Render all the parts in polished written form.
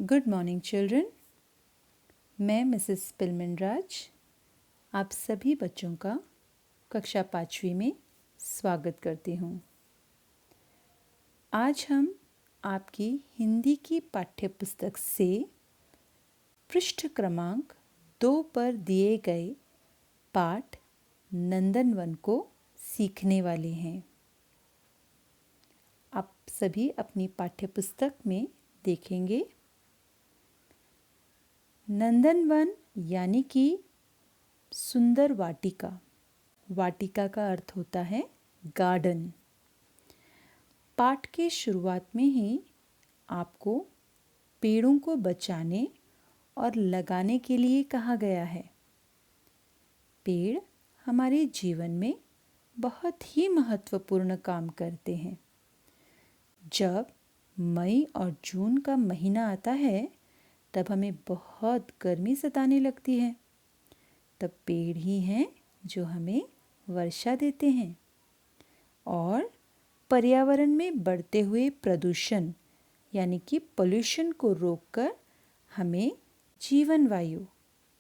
Good morning children. मैं Mrs पिलमिनराज आप सभी बच्चों का कक्षा 5वीं में स्वागत करती हूँ। आज हम आपकी हिंदी की पाठ्यपुस्तक से पृष्ठ क्रमांक 2 पर दिए गए पाठ नंदनवन को सीखने वाले हैं। आप सभी अपनी पाठ्यपुस्तक में देखेंगे नंदनवन यानी कि सुंदर वाटिका। वाटिका का अर्थ होता है गार्डन। पाठ के शुरुआत में ही आपको पेड़ों को बचाने और लगाने के लिए कहा गया है। पेड़ हमारे जीवन में बहुत ही महत्वपूर्ण काम करते हैं। जब मई और जून का महीना आता है तब हमें बहुत गर्मी सताने लगती है। तब पेड़ ही हैं जो हमें वर्षा देते हैं और पर्यावरण में बढ़ते हुए प्रदूषण यानी कि पोल्यूशन को रोककर हमें जीवन वायु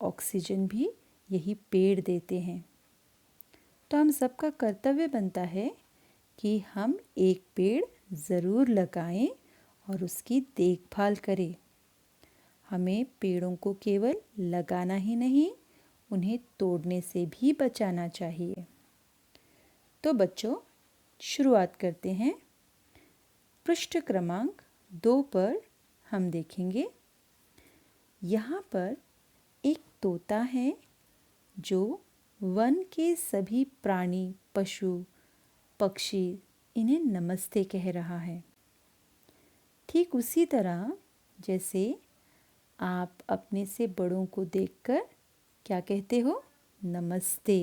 ऑक्सीजन भी यही पेड़ देते हैं। तो हम सबका कर्तव्य बनता है कि हम एक पेड़ ज़रूर लगाएं और उसकी देखभाल करें। हमें पेड़ों को केवल लगाना ही नहीं, उन्हें तोड़ने से भी बचाना चाहिए। तो बच्चों, शुरुआत करते हैं। पृष्ठ क्रमांक 2 पर हम देखेंगे, यहाँ पर एक तोता है जो वन के सभी प्राणी, पशु, पक्षी इन्हें नमस्ते कह रहा है। ठीक उसी तरह जैसे आप अपने से बड़ों को देखकर क्या कहते हो? नमस्ते।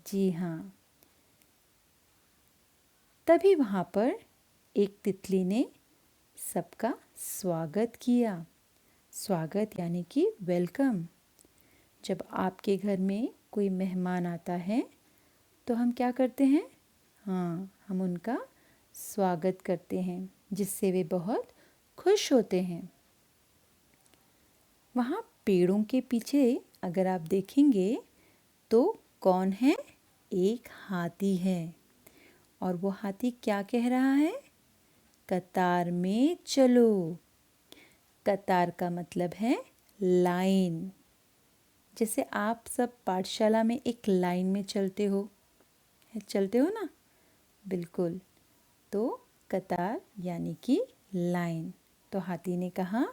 जी हाँ। तभी वहाँ पर एक तितली ने सबका स्वागत किया। स्वागत यानी कि वेलकम। जब आपके घर में कोई मेहमान आता है तो हम क्या करते हैं? हाँ, हम उनका स्वागत करते हैं, जिससे वे बहुत खुश होते हैं। वहाँ पेड़ों के पीछे अगर आप देखेंगे तो कौन है? एक हाथी है। और वो हाथी क्या कह रहा है? कतार में चलो। कतार का मतलब है लाइन। जैसे आप सब पाठशाला में एक लाइन में चलते हो ना? बिल्कुल। तो कतार यानी कि लाइन। तो हाथी ने कहा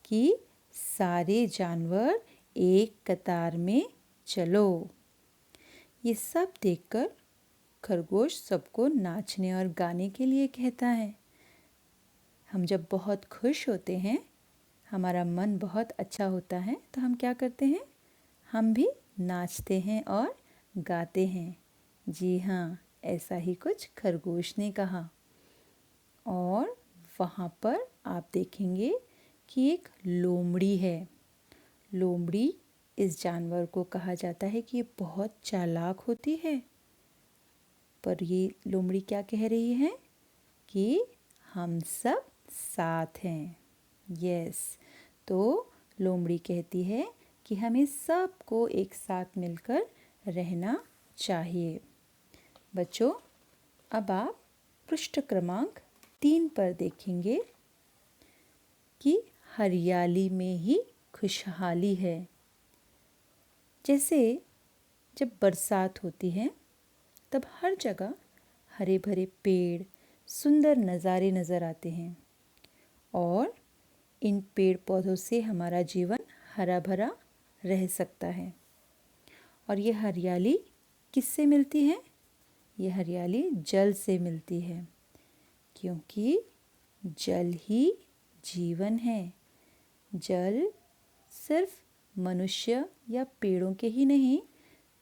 कि सारे जानवर एक कतार में चलो। ये सब देखकर खरगोश सबको नाचने और गाने के लिए कहता है। हम जब बहुत खुश होते हैं, हमारा मन बहुत अच्छा होता है, तो हम क्या करते हैं? हम भी नाचते हैं और गाते हैं। जी हाँ, ऐसा ही कुछ खरगोश ने कहा। और वहाँ पर आप देखेंगे कि एक लोमड़ी है। लोमड़ी इस जानवर को कहा जाता है कि ये बहुत चालाक होती है। पर ये लोमड़ी क्या कह रही है? कि हम सब साथ हैं। यस। तो लोमड़ी कहती है कि हमें सबको एक साथ मिलकर रहना चाहिए। बच्चों, अब आप पृष्ठ क्रमांक 3 पर देखेंगे कि हरियाली में ही खुशहाली है। जैसे जब बरसात होती है तब हर जगह हरे भरे पेड़, सुंदर नज़ारे नज़र आते हैं और इन पेड़ पौधों से हमारा जीवन हरा भरा रह सकता है। और ये हरियाली किससे मिलती है? ये हरियाली जल से मिलती है, क्योंकि जल ही जीवन है। जल सिर्फ मनुष्य या पेड़ों के ही नहीं,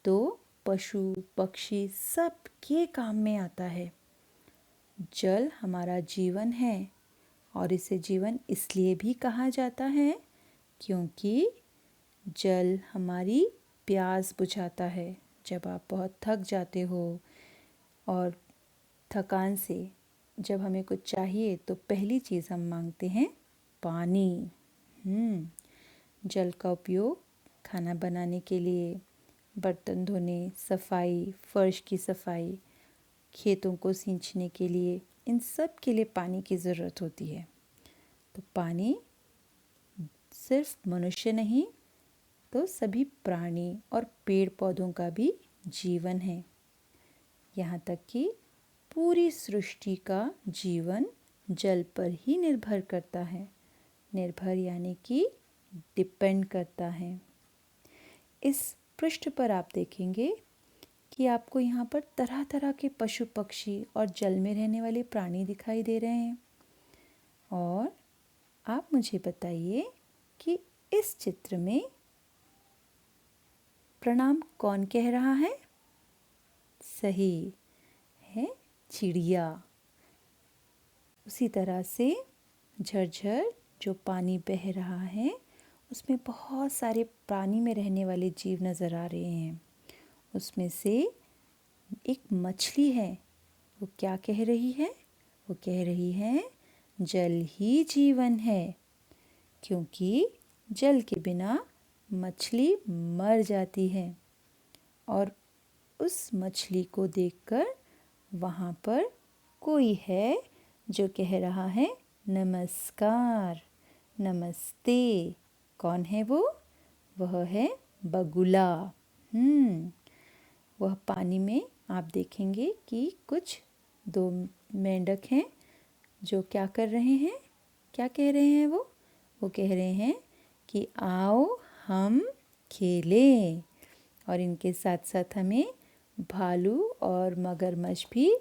तो पशु पक्षी सब के काम में आता है। जल हमारा जीवन है और इसे जीवन इसलिए भी कहा जाता है क्योंकि जल हमारी प्यास बुझाता है। जब आप बहुत थक जाते हो और थकान से जब हमें कुछ चाहिए तो पहली चीज़ हम मांगते हैं पानी। जल का उपयोग खाना बनाने के लिए, बर्तन धोने, सफाई, फर्श की सफाई, खेतों को सींचने के लिए, इन सब के लिए पानी की ज़रूरत होती है। तो पानी सिर्फ मनुष्य नहीं तो सभी प्राणी और पेड़ पौधों का भी जीवन है। यहाँ तक कि पूरी सृष्टि का जीवन जल पर ही निर्भर करता है। निर्भर यानी कि डिपेंड करता है। इस पृष्ठ पर आप देखेंगे कि आपको यहाँ पर तरह तरह के पशु पक्षी और जल में रहने वाले प्राणी दिखाई दे रहे हैं। और आप मुझे बताइए कि इस चित्र में प्रणाम कौन कह रहा है? सही है, चिड़िया। उसी तरह से झरझर जो पानी बह रहा है उसमें बहुत सारे पानी में रहने वाले जीव नज़र आ रहे हैं। उसमें से एक मछली है, वो क्या कह रही है? वो कह रही है जल ही जीवन है, क्योंकि जल के बिना मछली मर जाती है। और उस मछली को देखकर वहाँ पर कोई है जो कह रहा है नमस्कार, नमस्ते। कौन है वो? वह है बगुला। वह पानी में आप देखेंगे कि कुछ 2 मेंढक हैं जो क्या कर रहे हैं? क्या कह रहे हैं वो? वो कह रहे हैं कि आओ हम खेलें। और इनके साथ साथ हमें भालू और मगरमच्छ भी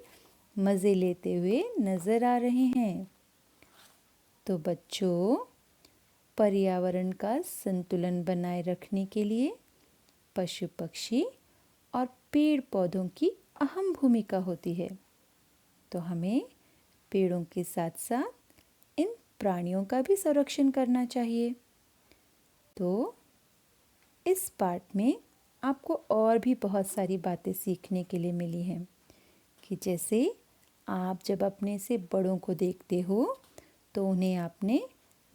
मज़े लेते हुए नज़र आ रहे हैं। तो बच्चों, पर्यावरण का संतुलन बनाए रखने के लिए पशु पक्षी और पेड़ पौधों की अहम भूमिका होती है। तो हमें पेड़ों के साथ साथ इन प्राणियों का भी संरक्षण करना चाहिए। तो इस पाठ में आपको और भी बहुत सारी बातें सीखने के लिए मिली हैं कि जैसे आप जब अपने से बड़ों को देखते हो तो उन्हें आपने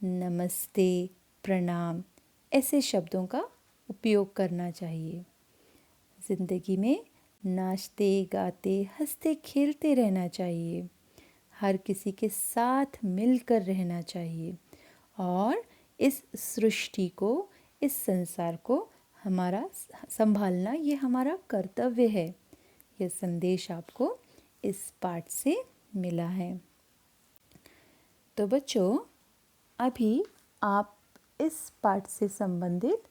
नमस्ते, प्रणाम ऐसे शब्दों का उपयोग करना चाहिए। ज़िंदगी में नाचते गाते हंसते खेलते रहना चाहिए। हर किसी के साथ मिलकर रहना चाहिए और इस सृष्टि को, इस संसार को हमारा संभालना ये हमारा कर्तव्य है। यह संदेश आपको इस पाठ से मिला है। तो बच्चों, अभी आप इस पाठ से संबंधित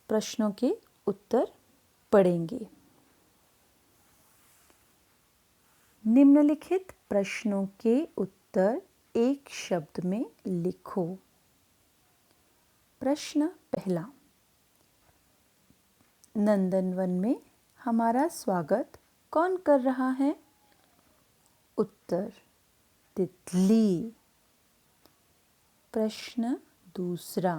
प्रश्नों के उत्तर पढ़ेंगे। निम्नलिखित प्रश्नों के उत्तर एक शब्द में लिखो। प्रश्न पहला, नंदनवन में हमारा स्वागत कौन कर रहा है? उत्तर, तितली। प्रश्न दूसरा,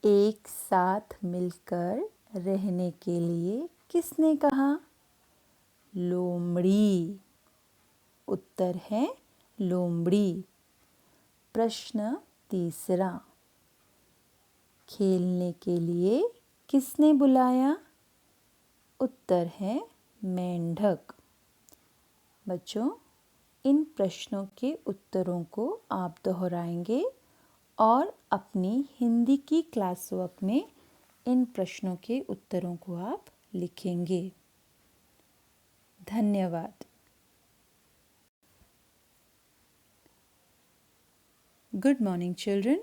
एक साथ मिलकर रहने के लिए किसने कहा? लोमड़ी। उत्तर है लोमड़ी। प्रश्न तीसरा, खेलने के लिए किसने बुलाया? उत्तर है मेंढक। बच्चों, इन प्रश्नों के उत्तरों को आप दोहराएंगे और अपनी हिंदी की क्लास वर्क में इन प्रश्नों के उत्तरों को आप लिखेंगे। धन्यवाद। Good morning, children.